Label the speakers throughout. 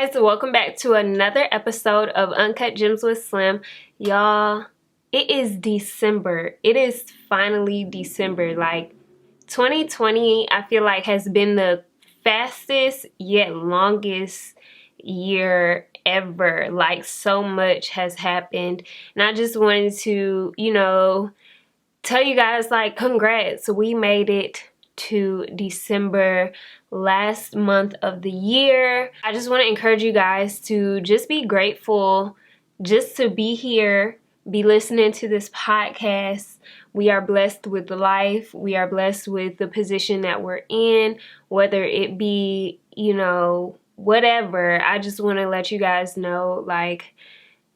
Speaker 1: guys, welcome back to another episode of Uncut Gems with Slim. Y'all, it is December. It is finally December. Like 2020, I feel like has been the fastest yet longest year ever. Like so much has happened. And I just wanted to, tell you guys like congrats. We made it to December, last month of the year. I just want to encourage you guys to just be grateful just to be here, be listening to this podcast. We are blessed with life. We are blessed with the position that we're in, whether it be, whatever. I just want to let you guys know, like,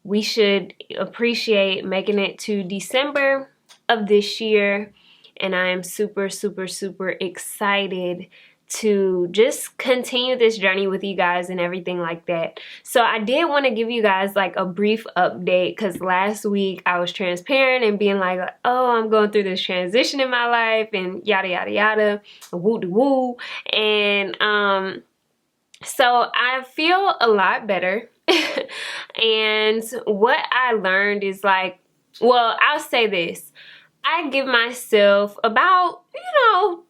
Speaker 1: we should appreciate making it to December of this year. And I am super, super, super excited to just continue this journey with you guys and everything like that. So I did want to give you guys like a brief update because last week I was transparent and being like, oh, I'm going through this transition in my life and yada, yada, yada, woo-de-woo. And so I feel a lot better. And what I learned is like, well, I'll say this. I give myself about,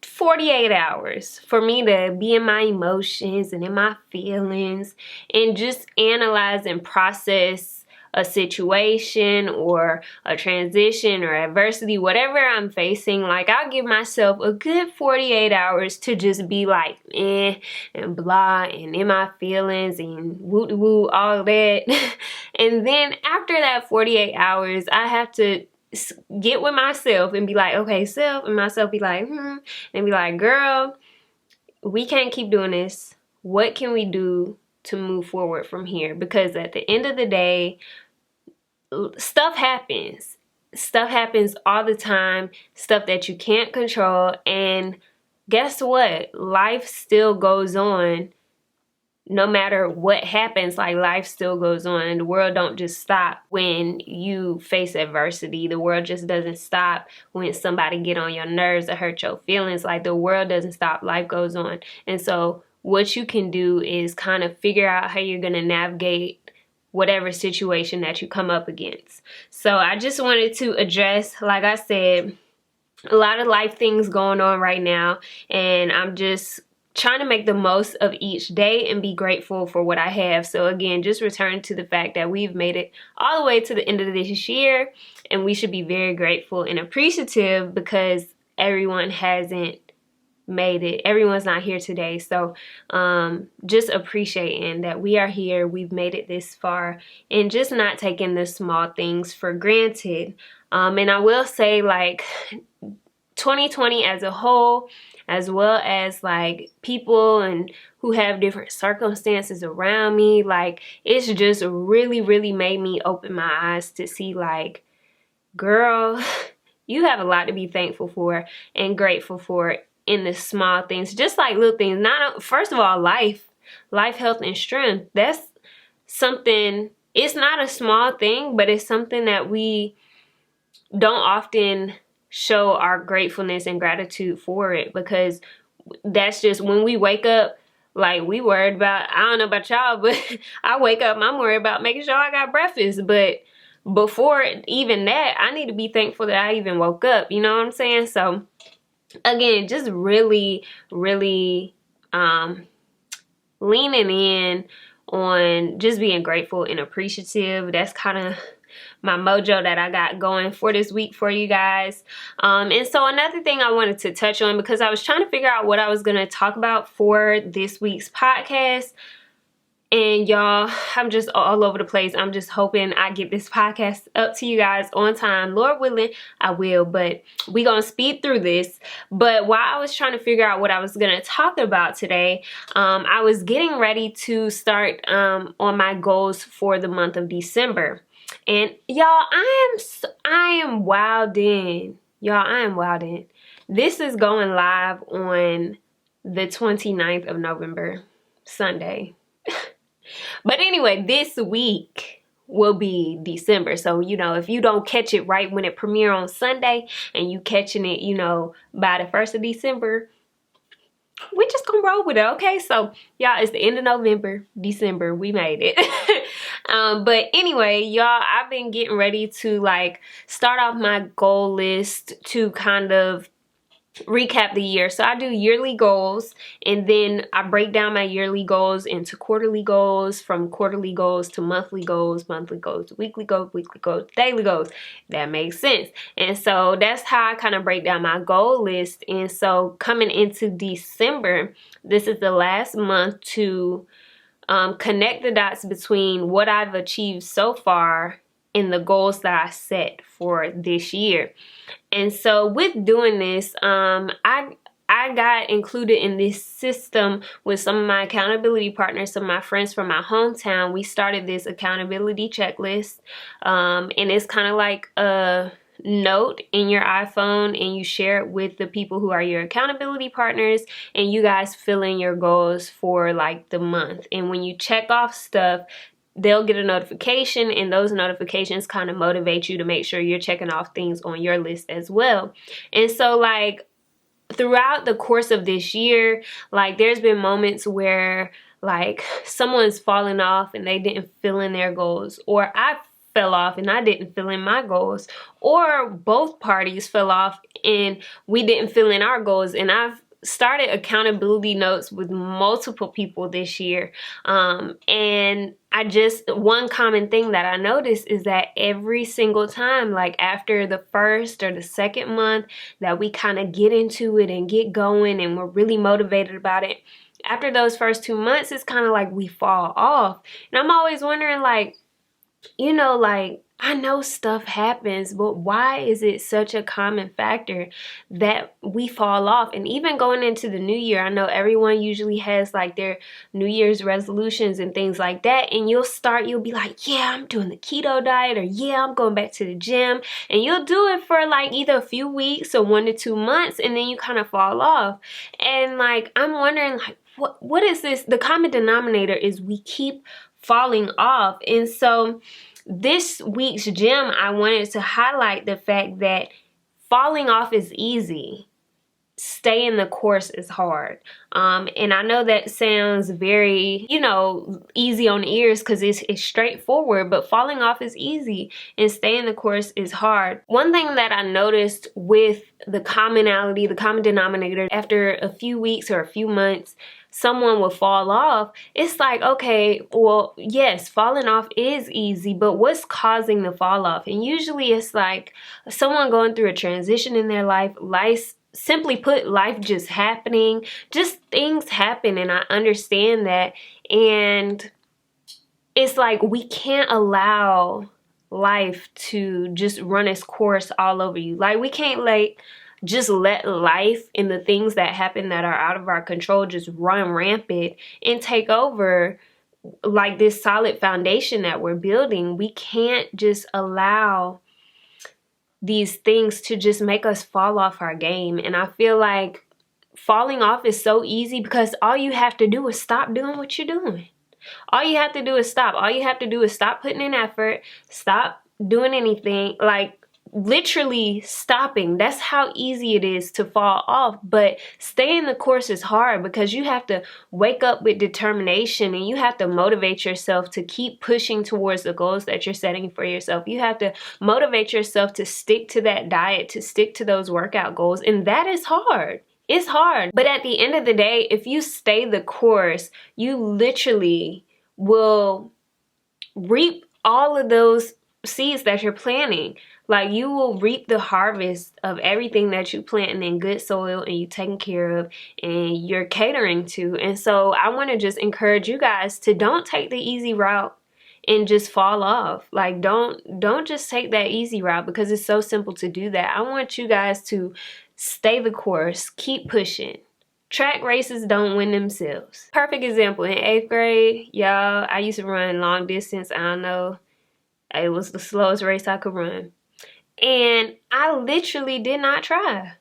Speaker 1: 48 hours for me to be in my emotions and in my feelings and just analyze and process a situation or a transition or adversity, whatever I'm facing. Like, I'll give myself a good 48 hours to just be like, and blah, and in my feelings and woo-woo, all that. And then after that 48 hours, I have to get with myself and be like, okay, self, and myself be like, and be like, girl, we can't keep doing this. What can we do to move forward from here? Because at the end of the day, stuff happens. Stuff happens all the time, stuff that you can't control, and guess what? Life still goes on. No matter what happens, like, life still goes on. The world don't just stop when you face adversity. The world just doesn't stop when somebody get on your nerves or hurt your feelings. Like, the world doesn't stop. Life goes on. And so what you can do is kind of figure out how you're going to navigate whatever situation that you come up against. So I just wanted to address, like I said, a lot of life things going on right now. And I'm just trying to make the most of each day and be grateful for what I have. So again, just return to the fact that we've made it all the way to the end of this year, and we should be very grateful and appreciative because everyone hasn't made it. Everyone's not here today. So just appreciating that we are here, we've made it this far, and just not taking the small things for granted. And I will say, like, 2020 as a whole, as well as like people and who have different circumstances around me, like, it's just really, really made me open my eyes to see, like, girl, you have a lot to be thankful for and grateful for in the small things, just like little things. Not, first of all, life, health, and strength. That's something, it's not a small thing, but it's something that we don't often show our gratefulness and gratitude for it, because that's just when we wake up, like, we worried about, I don't know about y'all, but I wake up, I'm worried about making sure I got breakfast. But before even that, I need to be thankful that I even woke up. You know what I'm saying? So again, just really, really leaning in on just being grateful and appreciative. That's kind of my mojo that I got going for this week for you guys. And so another thing I wanted to touch on, because I was trying to figure out what I was going to talk about for this week's podcast. And y'all, I'm just all over the place. I'm just hoping I get this podcast up to you guys on time. Lord willing, I will, but we're going to speed through this. But while I was trying to figure out what I was going to talk about today, I was getting ready to start on my goals for the month of December. And y'all, I am wild in. Y'all, I am wild in. This is going live on the 29th of November, Sunday. But anyway, this week will be December. So, if you don't catch it right when it premieres on Sunday and you catching it, by the 1st of December, we just gonna roll with it, okay? So y'all, it's the end of November, December, we made it. But anyway, y'all, I've been getting ready to like start off my goal list to kind of recap the year. So I do yearly goals, and then I break down my yearly goals into quarterly goals, from quarterly goals to monthly goals to weekly goals, daily goals. That makes sense. And so that's how I kind of break down my goal list. And so coming into December, this is the last month to connect the dots between what I've achieved so far and the goals that I set for this year. And so with doing this, I got included in this system with some of my accountability partners, some of my friends from my hometown. We started this accountability checklist, and it's kind of like a note in your iPhone, and you share it with the people who are your accountability partners, and you guys fill in your goals for like the month. And when you check off stuff, they'll get a notification, and those notifications kind of motivate you to make sure you're checking off things on your list as well. And so like throughout the course of this year, like there's been moments where like someone's fallen off and they didn't fill in their goals, or I fell off and I didn't fill in my goals, or both parties fell off and we didn't fill in our goals. And I've started accountability notes with multiple people this year, and one common thing that I noticed is that every single time, like after the first or the second month that we kind of get into it and get going and we're really motivated about it, after those first 2 months, it's kind of like we fall off. And I'm always wondering, like, you know, like, I know stuff happens, but why is it such a common factor that we fall off? And even going into the new year, I know everyone usually has like their New Year's resolutions and things like that. And you'll be like, yeah, I'm doing the keto diet, or yeah, I'm going back to the gym. And you'll do it for like either a few weeks or 1 to 2 months, and then you kind of fall off. And like, I'm wondering, like, what is this? The common denominator is we keep falling off. And so this week's gem, I wanted to highlight the fact that falling off is easy. Staying the course is hard. And I know that sounds very, you know, easy on the ears because it's straightforward, but falling off is easy and staying the course is hard. One thing that I noticed with the commonality, the common denominator, after a few weeks or a few months, someone will fall off. It's like, okay, well, yes, falling off is easy, but what's causing the fall off? And usually it's like someone going through a transition in their life, simply put, life just happening, just things happen, and I understand that. And it's like we can't allow life to just run its course all over you. Like we can't just let life and the things that happen that are out of our control just run rampant and take over like this solid foundation that we're building. We can't just allow these things to just make us fall off our game. And I feel like falling off is so easy because all you have to do is stop doing what you're doing. All you have to do is stop. All you have to do is stop putting in effort, stop doing anything, like literally stopping. That's how easy it is to fall off. But staying the course is hard because you have to wake up with determination, and you have to motivate yourself to keep pushing towards the goals that you're setting for yourself. You have to motivate yourself to stick to that diet, to stick to those workout goals, and that is hard. It's hard. But at the end of the day, if you stay the course, you literally will reap all of those seeds that you're planting. Like you will reap the harvest of everything that you plant in good soil and you taking care of and you're catering to. And so I want to just encourage you guys to don't take the easy route and just fall off. Like don't just take that easy route because it's so simple to do that. I want you guys to stay the course, keep pushing. Track races don't win themselves. Perfect example, in 8th grade, y'all, I used to run long distance. I don't know, it was the slowest race I could run. And I literally did not try.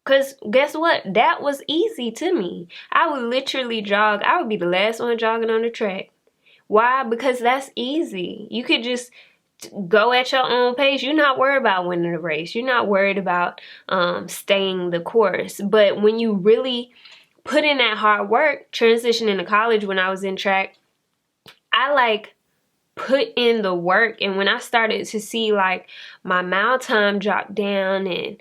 Speaker 1: Because guess what? That was easy to me. I would literally jog. I would be the last one jogging on the track. Why? Because that's easy. You could just go at your own pace. You're not worried about winning the race. You're not worried about staying the course. But when you really put in that hard work, transitioning to college when I was in track, I like put in the work. And when I started to see like my mile time drop down and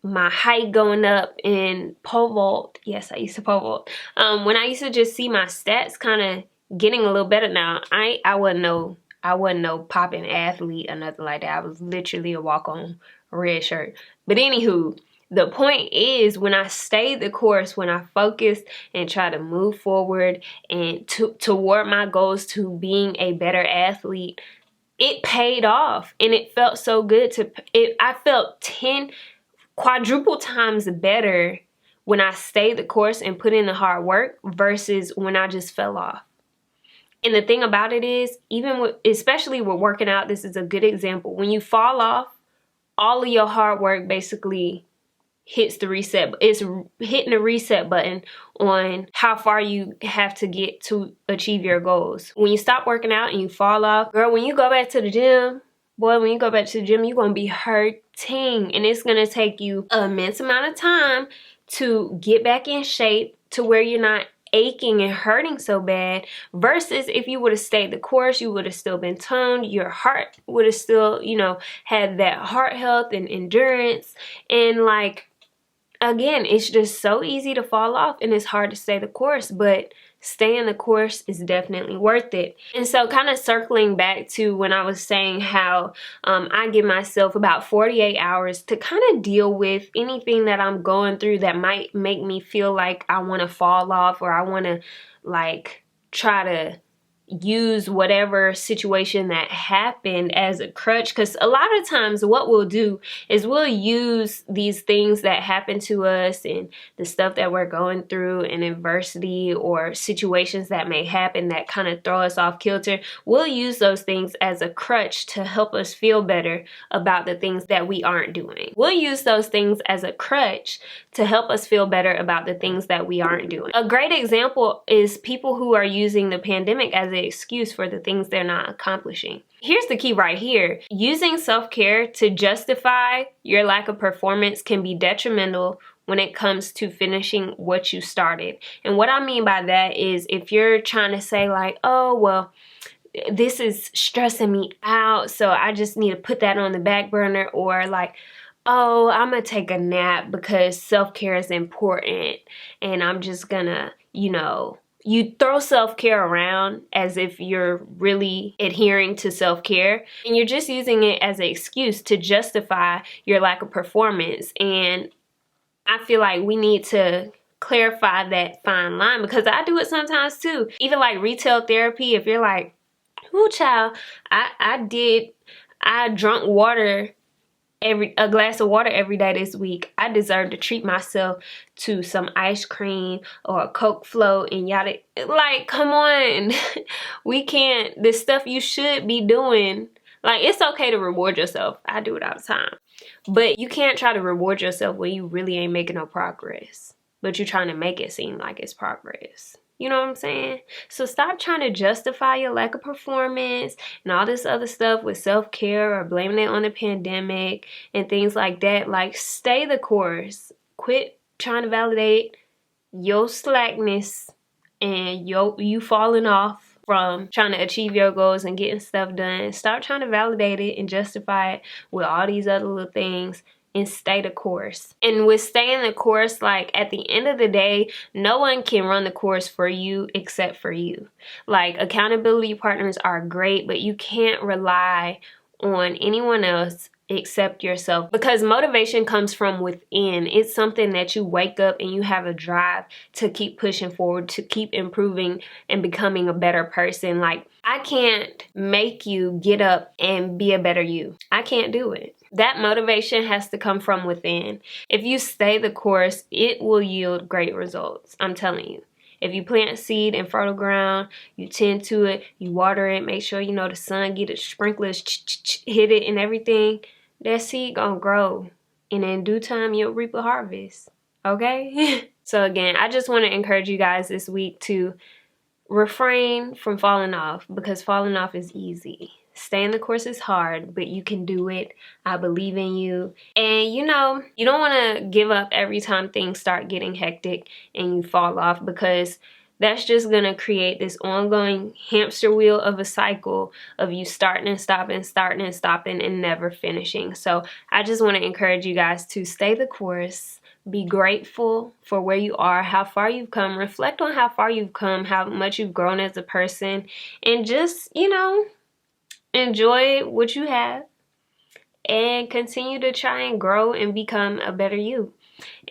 Speaker 1: my height going up in pole vault, yes, I used to pole vault. When I used to just see my stats kind of getting a little better now, I wasn't no popping athlete or nothing like that. I was literally a walk-on red shirt. But anywho, the point is, when I stayed the course, when I focused and tried to move forward and toward my goals to being a better athlete, it paid off. And it felt so good I felt 10 quadruple times better when I stayed the course and put in the hard work versus when I just fell off. And the thing about it is, especially with working out, this is a good example. When you fall off, all of your hard work basically hits the reset. It's hitting the reset button on how far you have to get to achieve your goals. When you stop working out and you fall off, girl, when you go back to the gym, you're going to be hurting. And it's going to take you an immense amount of time to get back in shape to where you're not aching and hurting so bad, versus if you would have stayed the course, you would have still been toned, your heart would have still, had that heart health and endurance. And like, again, it's just so easy to fall off and it's hard to stay the course, but staying the course is definitely worth it. And so kind of circling back to when I was saying how I give myself about 48 hours to kind of deal with anything that I'm going through that might make me feel like I want to fall off, or I want to like try to use whatever situation that happened as a crutch. Because a lot of times what we'll do is we'll use these things that happen to us and the stuff that we're going through and adversity or situations that may happen that kind of throw us off kilter. We'll use those things as a crutch to help us feel better about the things that we aren't doing. We'll use those things as a crutch to help us feel better about the things that we aren't doing. A great example is people who are using the pandemic as an excuse for the things they're not accomplishing. Here's the key right here. Using self-care to justify your lack of performance can be detrimental when it comes to finishing what you started. And what I mean by that is, if you're trying to say like, oh, well, this is stressing me out, so I just need to put that on the back burner, or like, oh, I'm gonna take a nap because self-care is important and I'm just gonna, you throw self-care around as if you're really adhering to self-care, and you're just using it as an excuse to justify your lack of performance. And I feel like we need to clarify that fine line, because I do it sometimes too. Even like retail therapy, if you're like, ooh, child, I drunk water, a glass of water every day this week, I deserve to treat myself to some ice cream or a Coke float and yada. Like, come on. We can't, the stuff you should be doing, like, it's okay to reward yourself. I do it all the time. But you can't try to reward yourself when you really ain't making no progress, but you're trying to make it seem like it's progress. You know what I'm saying? So stop trying to justify your lack of performance and all this other stuff with self-care or blaming it on the pandemic and things like that. Like, stay the course. Quit trying to validate your slackness and you falling off from trying to achieve your goals and getting stuff done. Stop trying to validate it and justify it with all these other little things, and stay the course. And with staying the course, like, at the end of the day, no one can run the course for you except for you. Like, accountability partners are great, but you can't rely on anyone else except yourself, because motivation comes from within. It's something that you wake up and you have a drive to keep pushing forward, to keep improving and becoming a better person. Like, I can't make you get up and be a better you. I can't do it. That motivation has to come from within. If you stay the course, it will yield great results. I'm telling you. If you plant seed in fertile ground, you tend to it, you water it, make sure the sun get it, sprinklers hit it and everything, that seed gonna grow. And in due time, you'll reap a harvest. Okay? So again, I just want to encourage you guys this week to refrain from falling off, because falling off is easy. Staying the course is hard, but you can do it. I believe in you. And you know, you don't want to give up every time things start getting hectic and you fall off, because that's just going to create this ongoing hamster wheel of a cycle of you starting and stopping, starting and stopping, and never finishing. So I just want to encourage you guys to stay the course. Be grateful for where you are, how far you've come. Reflect on how far you've come, how much you've grown as a person, and just, you know, enjoy what you have and continue to try and grow and become a better you.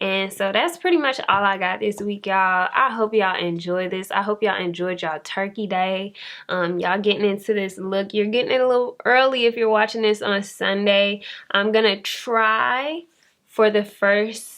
Speaker 1: And so that's pretty much all I got this week, y'all. I hope y'all enjoy this. I hope y'all enjoyed y'all turkey day. Y'all getting into this look. You're getting it a little early if you're watching this on Sunday. I'm gonna try for the first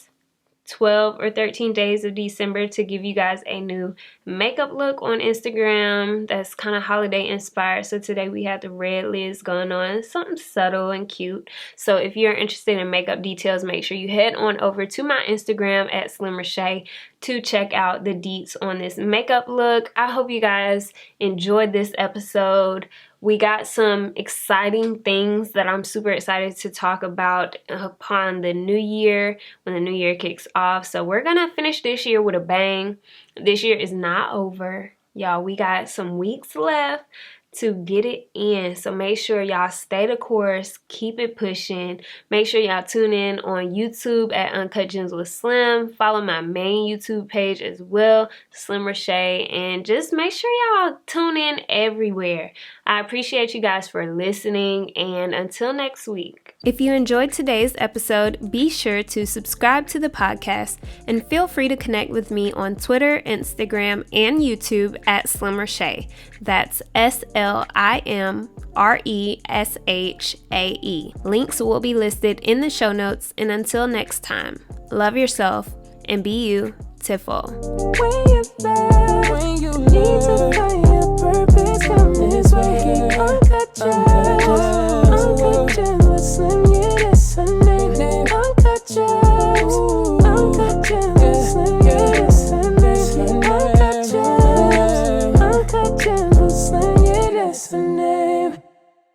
Speaker 1: 12 or 13 days of December to give you guys a new makeup look on Instagram that's kind of holiday inspired. So today we had the red lids going on, something subtle and cute. So if you're interested in makeup details, make sure you head on over to my Instagram at Slim Reshae to check out the deets on this makeup look. I hope you guys enjoyed this episode. We got some exciting things that I'm super excited to talk about upon the new year, when the new year kicks off. So we're gonna finish this year with a bang. This year is not over, y'all. We got some weeks left to get it in. So make sure y'all stay the course, keep it pushing. Make sure y'all tune in on YouTube at Uncut Gems with Slim. Follow my main YouTube page as well, Slim Reshae, and just make sure y'all tune in everywhere. I appreciate you guys for listening, and until next week. If you enjoyed today's episode, be sure to subscribe to the podcast and feel free to connect with me on Twitter, Instagram, and YouTube at Slim Reshae. That's SlimReshae. Links will be listed in the show notes, and until next time, love yourself and be beautiful.